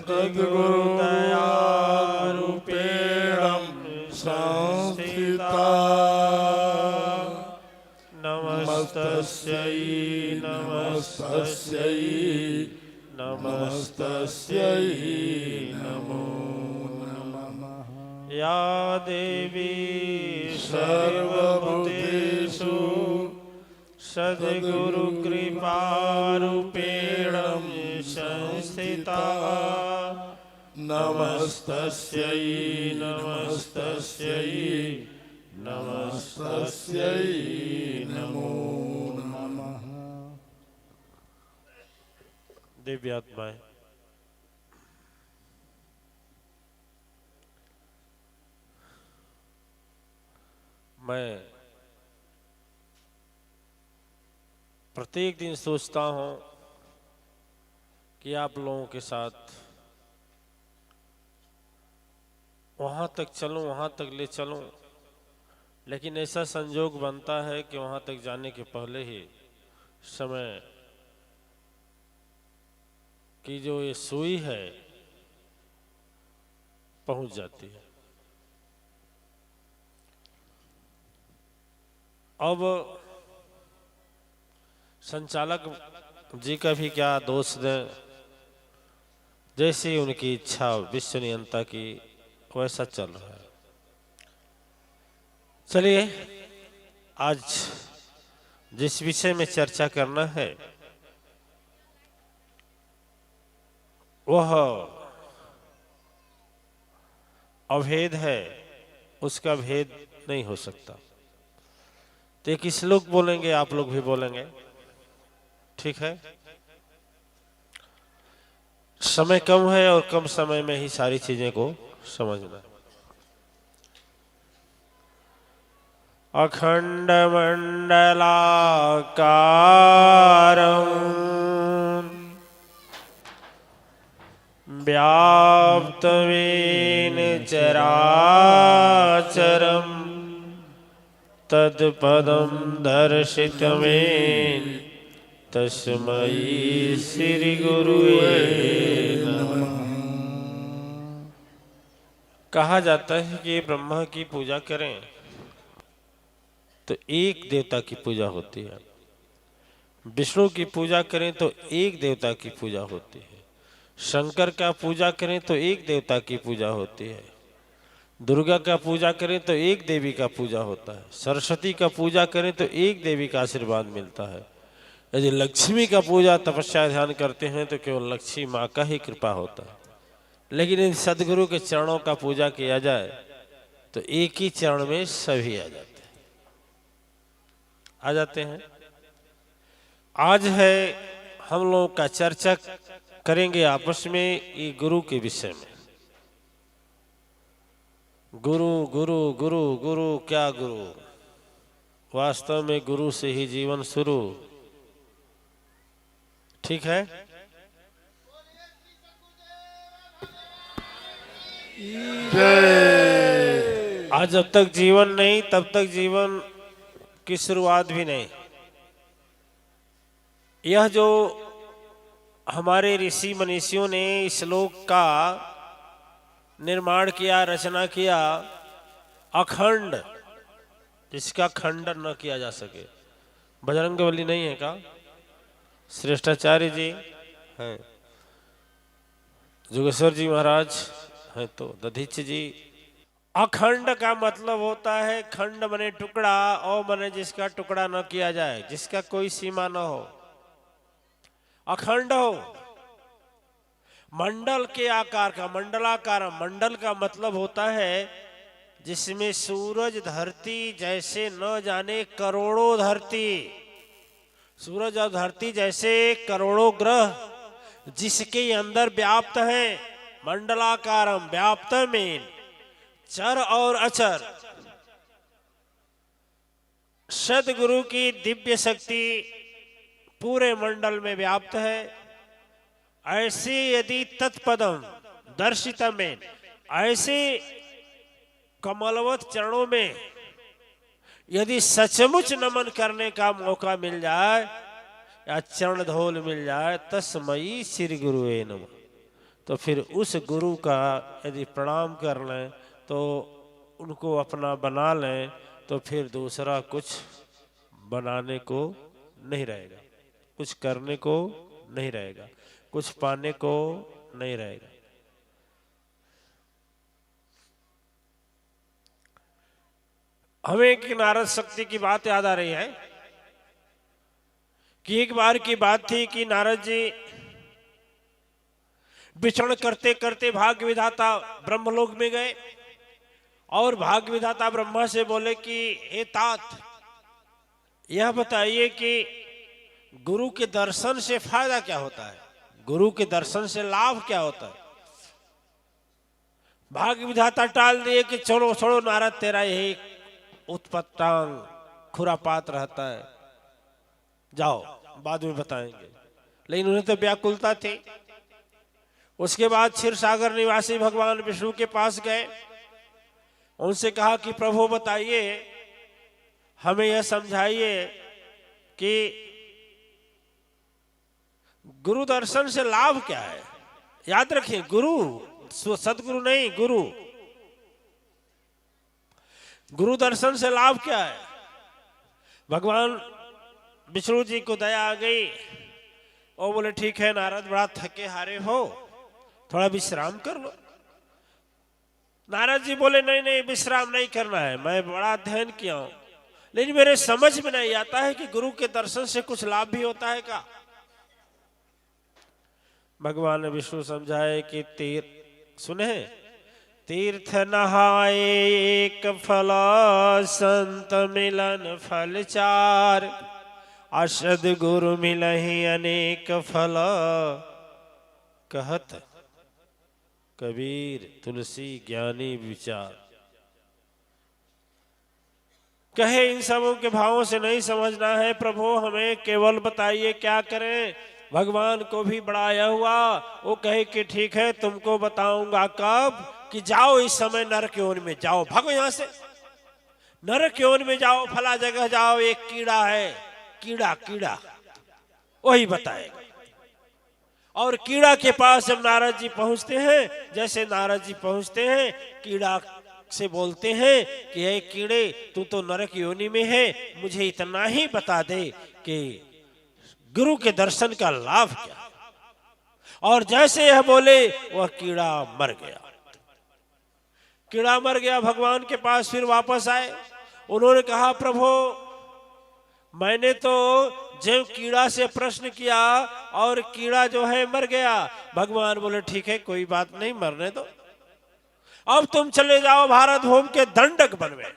सद्गुरु दयारूपेण संस्थिता। नमस्तस्यै नमस्तस्यै नमस्तस्यै नमो नमः। या देवी सर्वभूतेषु सद्गुरु कृपारूपेण संस्थिता। नमस्तस्यै नमस्तस्यै नमस्तस्यै नमो नमः। दिव्यात्माएं, मैं प्रत्येक दिन सोचता हूं कि आप लोगों के साथ वहां तक चलूं, वहां तक ले चलूं, लेकिन ऐसा संजोग बनता है कि वहां तक जाने के पहले ही समय की जो ये सुई है पहुंच जाती है। अब संचालक जी का भी क्या दोष दें, जैसी उनकी इच्छा विश्व नियंता की वैसा चल रहा है। चलिए, आज जिस विषय में चर्चा करना है वह अभेद है, उसका भेद नहीं हो सकता। तो एक श्लोक बोलेंगे, आप लोग भी बोलेंगे, ठीक है? समय कम है और कम समय में ही सारी चीजें को समझना। अखंड मंडलाकारं व्याप्तवेन चराचरं तत्पदं दर्शितमेन तस्मै श्री गुरुवे नमः। कहा जाता है कि ब्रह्मा की पूजा करें तो एक देवता की पूजा होती है, विष्णु की पूजा करें तो एक देवता की पूजा होती है, शंकर का पूजा करें तो एक देवता की पूजा होती है, दुर्गा का पूजा करें तो एक देवी का पूजा होता है, सरस्वती का पूजा करें तो एक देवी का आशीर्वाद मिलता है। यदि लक्ष्मी का पूजा तपस्या ध्यान करते हैं तो केवल लक्ष्मी माँ का ही कृपा होता है। लेकिन इन सदगुरु के चरणों का पूजा किया जाए तो एक ही चरण में सभी आ जाते हैं। आज है हम लोगों का चर्चा करेंगे आपस में ये गुरु के विषय में। गुरु गुरु गुरु गुरु क्या गुरु? वास्तव में गुरु से ही जीवन शुरू, ठीक है? आज जब तक जीवन नहीं तब तक जीवन की शुरुआत भी नहीं। यह जो हमारे ऋषि मनीषियों ने इस श्लोक का निर्माण किया, रचना किया, अखंड, जिसका खंडन न किया जा सके। बजरंगबली नहीं है का? श्रेष्ठाचार्य जी हैं, जोगेश्वर जी महाराज हैं, तो दधीच जी। अखंड का मतलब होता है खंड बने टुकड़ा, और बने जिसका टुकड़ा न किया जाए, जिसका कोई सीमा न हो, अखंड हो। मंडल के आकार का, मंडलाकार, मंडल का मतलब होता है जिसमें सूरज धरती जैसे न जाने करोड़ों धरती, सूरज और धरती जैसे करोड़ों ग्रह जिसके अंदर व्याप्त हैं। मंडलाकारम व्याप्तमेन, चर और अचर। सद्गुरु की दिव्य शक्ति पूरे मंडल में व्याप्त है। ऐसे यदि तत्पदम दर्शितमेन, ऐसे कमलवत चरणों में यदि सचमुच नमन करने का मौका मिल जाए या चरण धोल मिल जाए, तस्मै श्री गुरुवे नमः, तो फिर उस गुरु का यदि प्रणाम कर लें तो उनको अपना बना लें तो फिर दूसरा कुछ बनाने को नहीं रहेगा, कुछ करने को नहीं रहेगा, कुछ पाने को नहीं रहेगा। हमें एक नारद शक्ति की बात याद आ रही है कि एक बार की बात थी कि नारद जी विचरण करते करते भाग्य विधाता ब्रह्मलोक में गए और भाग्य विधाता ब्रह्मा से बोले कि हे तात, यह बताइए कि गुरु के दर्शन से फायदा क्या होता है, गुरु के दर्शन से लाभ क्या होता है। भाग्य विधाता टाल दिए कि छोड़ो छोड़ो नारद, तेरा यही उत्पत्तांग खुरापात रहता है, जाओ बाद में बताएंगे। लेकिन उन्हें तो व्याकुलता थी। उसके बाद क्षीर सागर निवासी भगवान विष्णु के पास गए, उनसे कहा कि प्रभु बताइए, हमें यह समझाइए कि गुरु दर्शन से लाभ क्या है। याद रखिए, गुरु सदगुरु नहीं, गुरु, गुरु दर्शन से लाभ क्या है। भगवान विष्णु जी को दया आ गई और बोले ठीक है नारद, बड़ा थके हारे हो, थोड़ा विश्राम कर लो। नारद जी बोले नहीं नहीं, विश्राम नहीं करना है, मैं बड़ा अध्ययन किया हूं, लेकिन मेरे समझ में नहीं आता है कि गुरु के दर्शन से कुछ लाभ भी होता है क्या। भगवान विष्णु समझाए कि सुने, तीर्थ नहाए एक फल, संत मिलन फल चार, अशद गुरु मिलहि अनेक फल, कहत कबीर तुलसी ज्ञानी विचार। कहे इन सबों के भावों से नहीं समझना है प्रभु, हमें केवल बताइए क्या करें। भगवान को भी बड़ाया हुआ, वो कहे कि ठीक है तुमको बताऊंगा कब, कि जाओ इस समय नरक योनि में जाओ, भागो यहां से, नरक योनि में जाओ, फला जगह जाओ, एक कीड़ा है, कीड़ा कीड़ा वही बताएगा। और कीड़ा के पास जब नारद जी पहुंचते हैं, जैसे नारद जी पहुंचते हैं, कीड़ा से बोलते हैं कि हे कीड़े, तू तो नरक योनि में है, मुझे इतना ही बता दे कि गुरु के दर्शन का लाभ क्या। और जैसे यह बोले वह कीड़ा मर गया। कीड़ा मर गया, भगवान के पास फिर वापस आए। उन्होंने कहा प्रभु, मैंने तो जब कीड़ा से प्रश्न किया और कीड़ा जो है मर गया। भगवान बोले ठीक है कोई बात नहीं, मरने दो, अब तुम चले जाओ भारत भूमि के दंडक वन में,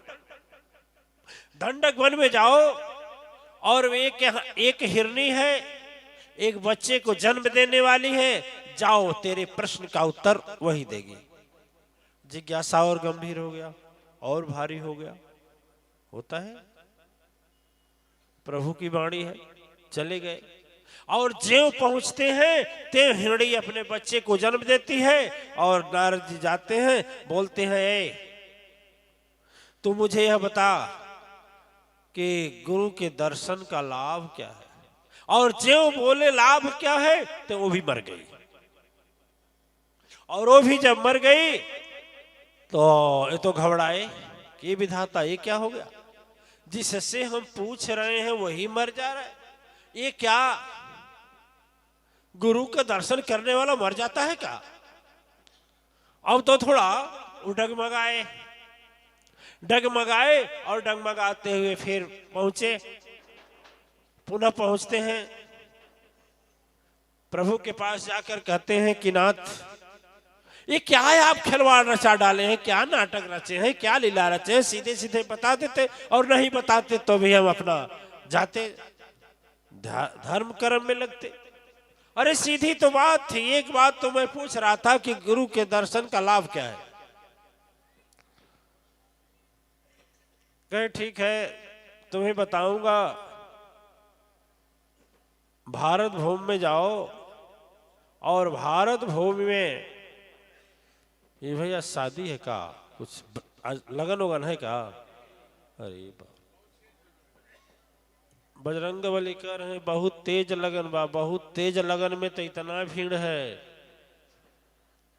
दंडक वन में जाओ, और एक हिरनी है, एक बच्चे को जन्म देने वाली है, जाओ तेरे प्रश्न का उत्तर वही देगी। जिज्ञासा और गंभीर हो गया और भारी हो गया। होता है, प्रभु की वाणी है। चले गए और ज्यों पहुंचते हैं त्यों हिरणी अपने बच्चे को जन्म देती है। और नारद जी जाते हैं, बोलते हैं तू मुझे यह बता कि गुरु के दर्शन का लाभ क्या है। और ज्यों बोले लाभ क्या है, तो वो भी मर गई। और वो भी जब मर गई तो ये तो घबराए कि विधाता ये क्या हो गया, जिससे हम पूछ रहे हैं वही मर जा रहा है, ये क्या, गुरु का दर्शन करने वाला मर जाता है क्या। अब तो थोड़ा डगमगाए, डगमगाए और डगमगाते हुए फिर पहुंचे। पुनः पहुंचते हैं, प्रभु के पास जाकर कहते हैं कि नाथ, ये क्या है, आप खिलवाड़ रचा डाले हैं, क्या नाटक रचे हैं, क्या लीला रचे हैं। सीधे सीधे बता देते, और नहीं बताते तो भी हम अपना जाते धर्म कर्म में लगते। अरे सीधी तो बात थी, एक बात तो मैं पूछ रहा था कि गुरु के दर्शन का लाभ क्या है। कहे ठीक है तुम्हें बताऊंगा, भारत भूमि में जाओ, और भारत भूमि में ये भैया शादी है का, कुछ लगन वगन है का। अरे बजरंग बली कह रहे हैं बहुत तेज लगन बा, बहुत तेज लगन में तो इतना भीड़ है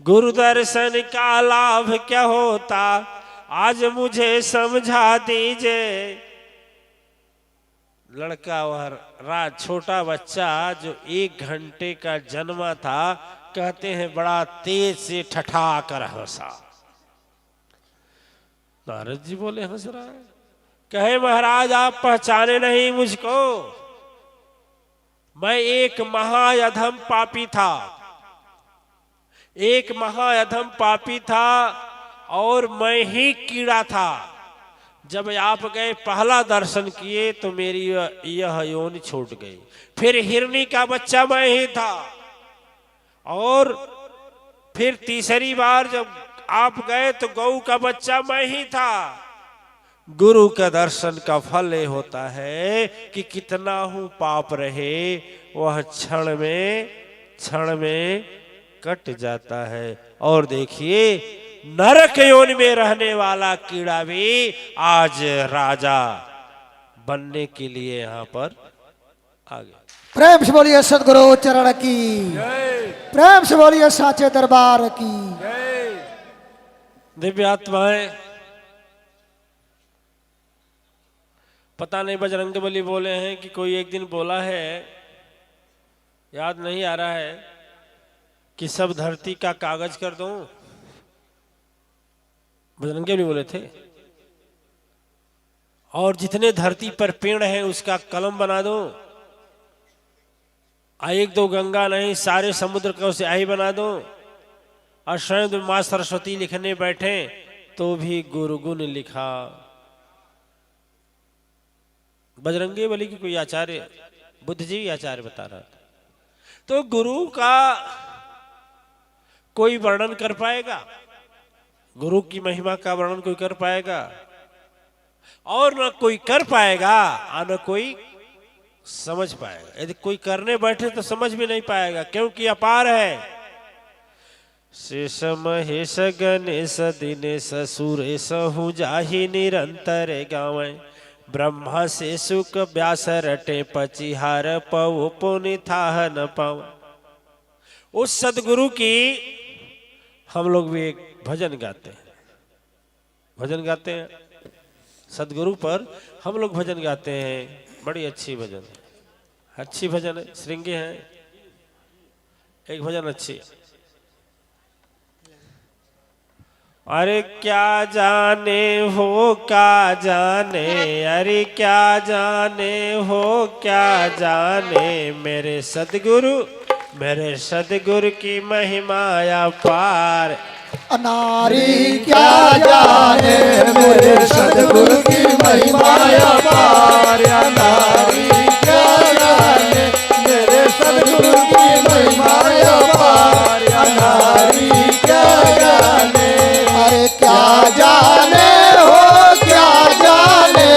गुरु दर्शन का लाभ क्या होता, आज मुझे समझा दीजिए। लड़का वह रात छोटा बच्चा जो 1 घंटे का जन्मा था, कहते हैं बड़ा तेज से ठठा कर हंसा। नारद जी बोले हंस रहा है? कहे महाराज आप पहचाने नहीं मुझको, मैं एक महाअधम पापी था, एक महाअधम पापी था और मैं ही कीड़ा था। जब आप गए पहला दर्शन किए तो मेरी यह योनि छूट गई। फिर हिरनी का बच्चा मैं ही था, और फिर तीसरी बार जब आप गए तो गऊ का बच्चा मैं ही था। गुरु का दर्शन का फल ये होता है कि कितना हूं पाप रहे वह क्षण में कट जाता है। और देखिए नरक योनि में रहने वाला कीड़ा भी आज राजा बनने के लिए यहाँ पर आ गया। प्रेम से बोलिए सदगुरु चरण की, प्रेम से बोलिए साचे दरबार की। दिव्य आत्माएं, पता नहीं बजरंगबली बोले हैं कि कोई एक दिन बोला है, याद नहीं आ रहा है, कि सब धरती का कागज कर दूं। बजरंगबली बोले थे, और जितने धरती पर पेड़ हैं उसका कलम बना दो। 1-2 गंगा नहीं सारे समुद्र को स्याही बना दो। और स्वयं मां सरस्वती लिखने बैठे तो भी गुरुगुण लिखा। बजरंगबली की कोई आचार्य, बुद्ध जी आचार्य बता रहा था। तो गुरु का कोई वर्णन कर पाएगा? गुरु की महिमा का वर्णन कोई कर पाएगा? और न कोई कर पाएगा और न कोई समझ पाएगा। यदि कोई करने बैठे तो समझ भी नहीं पाएगा, क्योंकि अपार है। शेष महेश गणेश दिनेश सुरेश हूँ जाहि निरंतर गावे, ब्रह्मा से सुख व्यास रटे पचिहार पव पुनि थाह न पाव। उस सदगुरु की हम लोग भी एक भजन गाते हैं, भजन गाते हैं सदगुरु पर हम लोग भजन गाते हैं। बड़ी अच्छी भजन है, अच्छी भजन है, श्रृंगी है। एक भजन अच्छी, अरे क्या जाने हो क्या जाने, अरे क्या जाने हो क्या जाने, मेरे सदगुरु की महिमा अपार। अनारी क्या जाने मेरे सदगुरु की महिमा अपार, अनारी क्या जाने मेरे सदगुरु की महिमा अपार, अनारी क्या जाने। अरे क्या जाने हो क्या जाने,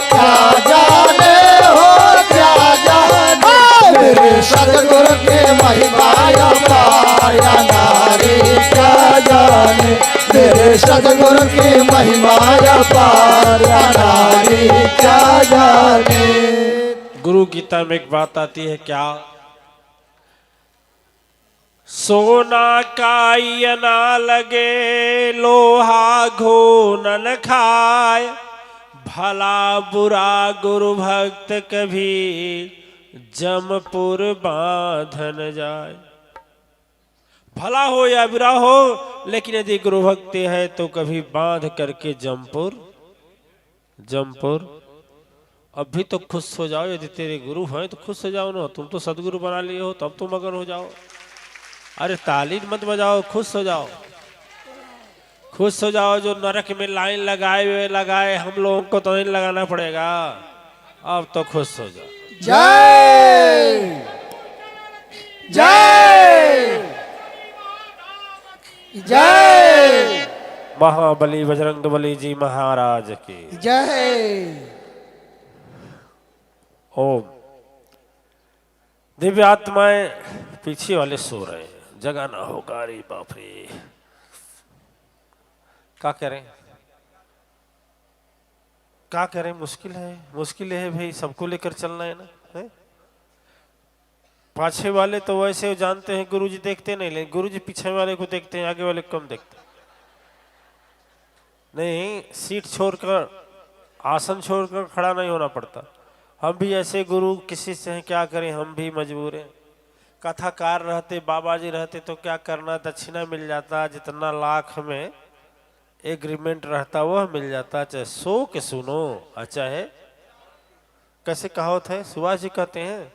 क्या जाने हो क्या जाने, मेरे सदगुरु की महिमा अपार, अनारी क्या जाने मेरे सदगुरु की महिमा अपार, अनारी क्या जाने। गुरु गीता में एक बात आती है, क्या? सोना काई ना लगे लोहा घून न खाए, भला बुरा गुरु भक्त कभी जमपुर बांधन जाए। भला हो या बुरा हो, लेकिन यदि गुरु भक्ति है तो कभी बांध करके जमपुर। अभी तो खुश हो जाओ, यदि तेरे गुरु हैं तो खुश हो जाओ ना। तुम तो सदगुरु बना लिए हो, तब तो मगन हो जाओ। अरे ताली मत बजाओ, खुश हो जाओ, खुश हो जाओ। जो नरक में लाइन लगाए हम लोगों को तो नहीं लगाना पड़ेगा, अब तो खुश हो जाओ। जय जय जय, महाबली बजरंगबली जी महाराज की जय। ओम। दिव्य आत्माएं पीछे वाले सो रहे हैं, जगह ना होगा। अरे बाप रे, क्या करें क्या करें, मुश्किल है भाई, सबको लेकर चलना है ना, है? पाछे वाले तो वैसे जानते हैं गुरुजी देखते नहीं, लेकिन गुरुजी पीछे वाले को देखते हैं, आगे वाले को कम देखते हैं। नहीं, सीट छोड़कर, आसन छोड़कर खड़ा नहीं होना पड़ता। हम भी ऐसे गुरु किसी से हैं, क्या करें, हम भी मजबूर हैं। कथाकार रहते, बाबा जी रहते तो क्या करना, दक्षिणा मिल जाता, जितना लाख में एग्रीमेंट रहता वह मिल जाता, चाहे सो के सुनो, चाहे कैसे कहावत है, सुभाष जी कहते हैं,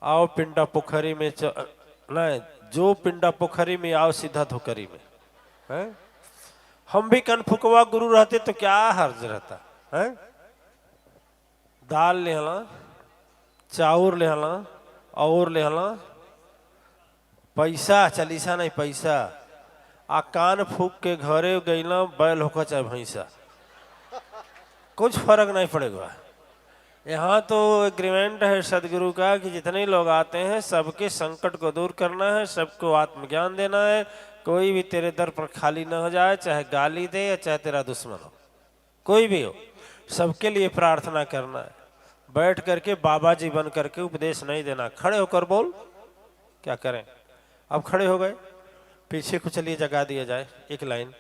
आओ पिंडा पोखरी में नहीं, जो पिंडा पोखरी में आओ सीधा धोकरी में है। हम भी कनफुकवा गुरु रहते तो क्या हर्ज रहता है। दाल लेहला, चाउर लेहला, और लेहला, पैसा चलीसा नहीं, पैसा आ कान फूक के घरे गईला, बैल होकर चाहे भैंसा, कुछ फर्क नहीं पड़ेगा। यहाँ तो एग्रीमेंट है सदगुरु का कि जितने लोग आते हैं सबके संकट को दूर करना है, सबको आत्मज्ञान देना है, कोई भी तेरे दर पर खाली न हो जाए, चाहे गाली दे या चाहे तेरा दुश्मन हो, कोई भी हो, सबके लिए प्रार्थना करना है। बैठ करके बाबा जी बन करके उपदेश नहीं देना। खड़े होकर बोल, क्या करें। अब खड़े हो गए, पीछे को चलिए जगा दिया जाए एक लाइन।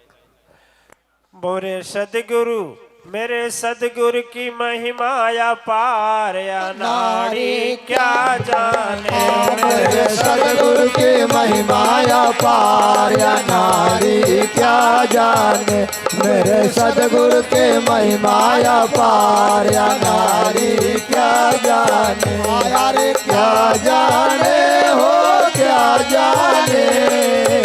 बोरे सदगुरु मेरे सदगुरु की महिमा या पार, या नारी क्या जाने। मेरे सदगुरु की महिमा या पार, या नारी क्या जाने। मेरे सदगुरु के महिमा या पार, या नारी क्या जाने। यारे क्या जाने हो, क्या जाने,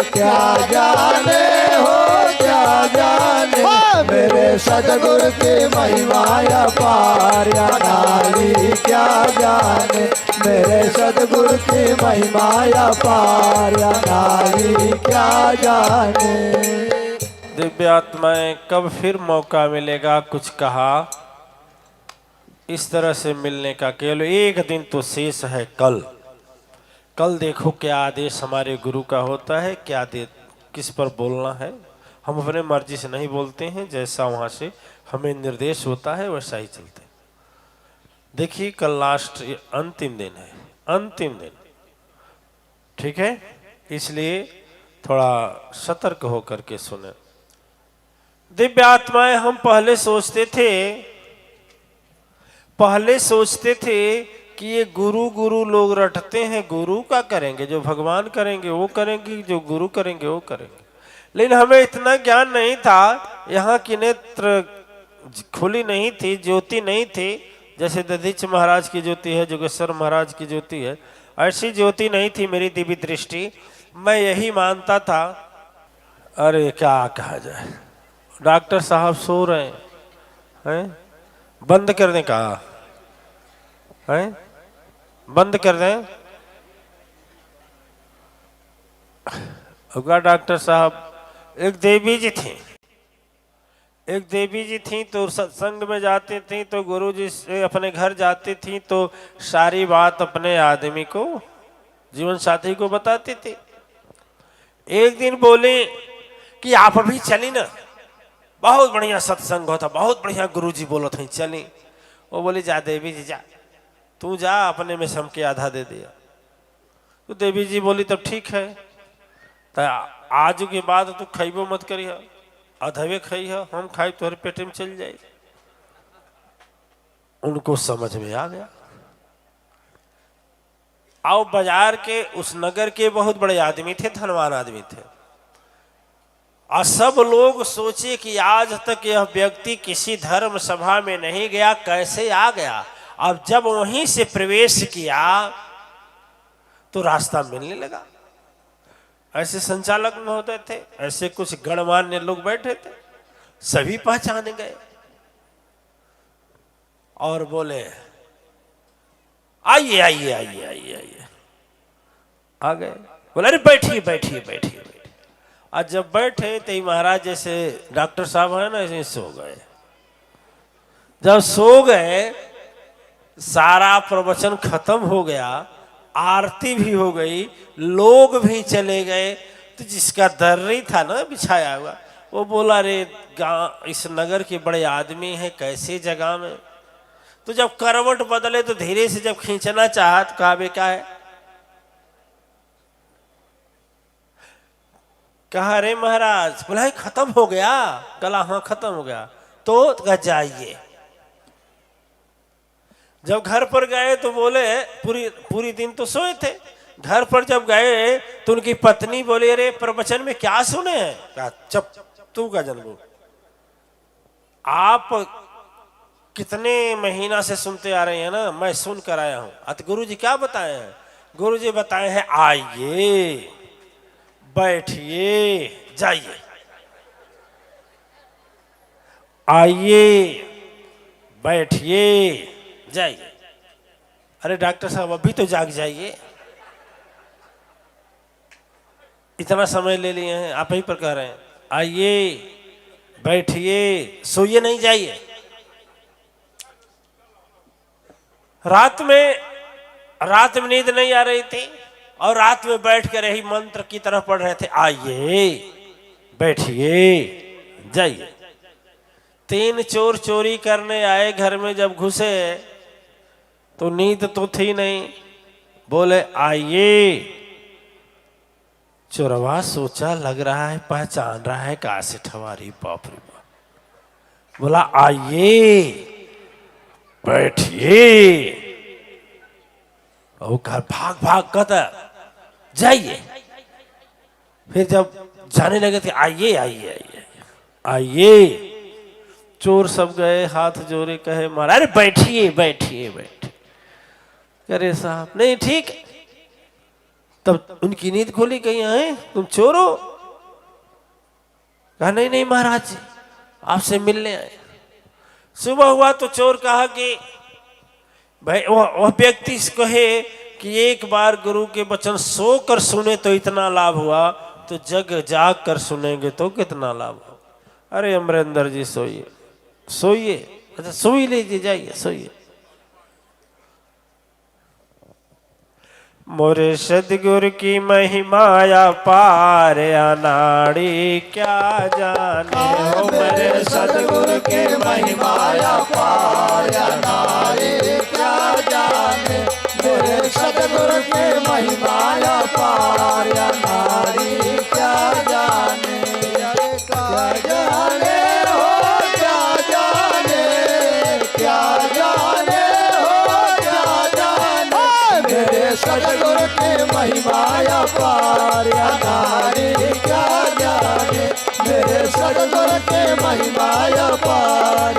क्या जाने हो, क्या जाने। मेरे सदगुरु की महिमा या पार, या नारी क्या जाने। मेरे सदगुरु की महिमा या पार, या नारी क्या जाने। दिव्य आत्माएं, कब फिर मौका मिलेगा कुछ कहा इस तरह से मिलने का। केवल एक दिन तो शेष है, कल। कल देखो क्या आदेश हमारे गुरु का होता है, क्या दे, किस पर बोलना है। हम अपने मर्जी से नहीं बोलते हैं, जैसा वहाँ से हमें निर्देश होता है वैसा ही चलते हैं। देखिए कल लास्ट अंतिम दिन है, अंतिम दिन, ठीक है, इसलिए थोड़ा सतर्क होकर के सुने। दिव्य आत्माएं, हम पहले सोचते थे कि ये गुरु गुरु लोग रटते हैं, गुरु का करेंगे, जो भगवान करेंगे वो करेंगे, जो गुरु करेंगे वो करेंगे। लेकिन हमें इतना ज्ञान नहीं था, यहाँ की नेत्र खुली नहीं थी, ज्योति नहीं थी, जैसे दधीच महाराज की ज्योति है, जोगेश्वर महाराज की ज्योति है, ऐसी ज्योति नहीं थी मेरी दिव्य दृष्टि। मैं यही मानता था, अरे क्या कहा जाए, डॉक्टर साहब सो रहे हैं, बंद कर दें, कहा है बंद कर दें। डॉक्टर साहब, एक देवी जी थी तो सत्संग में जाती थी, तो गुरु जी से अपने घर जाती थी तो सारी बात अपने आदमी को, जीवन साथी को बताती थी। एक दिन बोले कि आप अभी चली ना, बहुत बढ़िया सत्संग होता, बहुत बढ़िया गुरु जी बोलो थे, चली। वो बोली, जा देवी जी जा, तू जा, अपने में सम के आधा दे दिया। तो देवी जी बोली, तब ठीक है, तो आज के बाद तू खइबो मत करी, अधवे खई है, हम खाई तोहरे पेट में चल जाए। उनको समझ में आ गया। आओ बाजार के उस नगर के बहुत बड़े आदमी थे, धनवान आदमी थे, और सब लोग सोचे कि आज तक यह व्यक्ति किसी धर्म सभा में नहीं गया, कैसे आ गया। अब जब वहीं से प्रवेश किया तो रास्ता मिलने लगा। ऐसे संचालक महोदय थे, ऐसे कुछ गणमान्य लोग बैठे थे, सभी पहचाने गए और बोले, आइए आइए आइए आइए आइए। आ गए, बोले, अरे बैठिए बैठिए बैठिए बैठिए। आज जब बैठे तो महाराज जैसे डॉक्टर साहब है ना, ऐसे सो गए। जब सो गए, सारा प्रवचन खत्म हो गया, आरती भी हो गई, लोग भी चले गए, तो जिसका दर्री था ना बिछाया हुआ, वो बोला, रे गांव, इस नगर के बड़े आदमी हैं, कैसे जगह में। तो जब करवट बदले तो धीरे से जब खींचना चाहा तो कहा बे क्या है, कहा अरे महाराज, बोला "ये खत्म हो गया"। कला हाँ खत्म हो गया। तो कहा जाइए। जब घर पर गए तो बोले पूरी पूरी दिन तो सोए थे। घर पर जब गए तो उनकी पत्नी बोली अरे प्रवचन में क्या सुने हैं। कहा चुप, तू का जन्म, आप कितने महीना से सुनते आ रहे हैं ना, मैं सुन कर आया हूं। अत गुरु जी क्या बताए हैं? गुरु जी बताए हैं आइए, बैठिए, जाइए, आइए, बैठिए, जाइए। अरे डॉक्टर साहब अभी तो जाग जाइए, इतना समय ले लिए हैं, आप ही पर कह रहे हैं आइए, बैठिए, सोइए नहीं, जाइए। रात में नींद नहीं आ रही थी और रात में बैठ कर यही मंत्र की तरह पढ़ रहे थे, आइए, बैठिए, जाइए। 3 चोर चोरी करने आए, घर में जब घुसे तो नींद तो थी नहीं, बोले आइए। चोरवा सोचा लग रहा है पहचान रहा है कहा से ठवारी, बाप रे बाप। बोला आइए, बैठिए, और घर भाग भाग कहता जाइए। फिर जब जाने लगे थे आइए आइए आइए आइए, चोर सब गए, हाथ जोड़े, कहे महाराज अरे बैठिए बैठिए बैठिए। अरे साहब नहीं ठीक। तब उनकी नींद खोली, कहीं आए तुम चोर हो? कहा नहीं नहीं महाराज जी, आपसे मिलने आए। सुबह हुआ तो चोर कहा कि भाई वह व्यक्ति कहे कि एक बार गुरु के वचन सो कर सुने तो इतना लाभ हुआ, तो जग जाग कर सुनेंगे तो कितना लाभ हो। अरे अमरेंद्र जी सोइए सोइए, अच्छा सोई लीजिए, जाइए सोइए। मोरे सदगुरु की महिमाया पार अनाड़ी क्या जाने हो। मेरे सदगुरु की महिमाया पार अनाड़ी क्या जाने, मेरे सदगुरु की महिमाया पार अनाड़ी क्या जाने। क्या जाने हो, क्या जाने, क्या जाने हो, क्या जाने, मेरे सदगुरु की महिमाया पार अनाड़ी क्या जाने, मेरे सदगुरु की महिमाया पार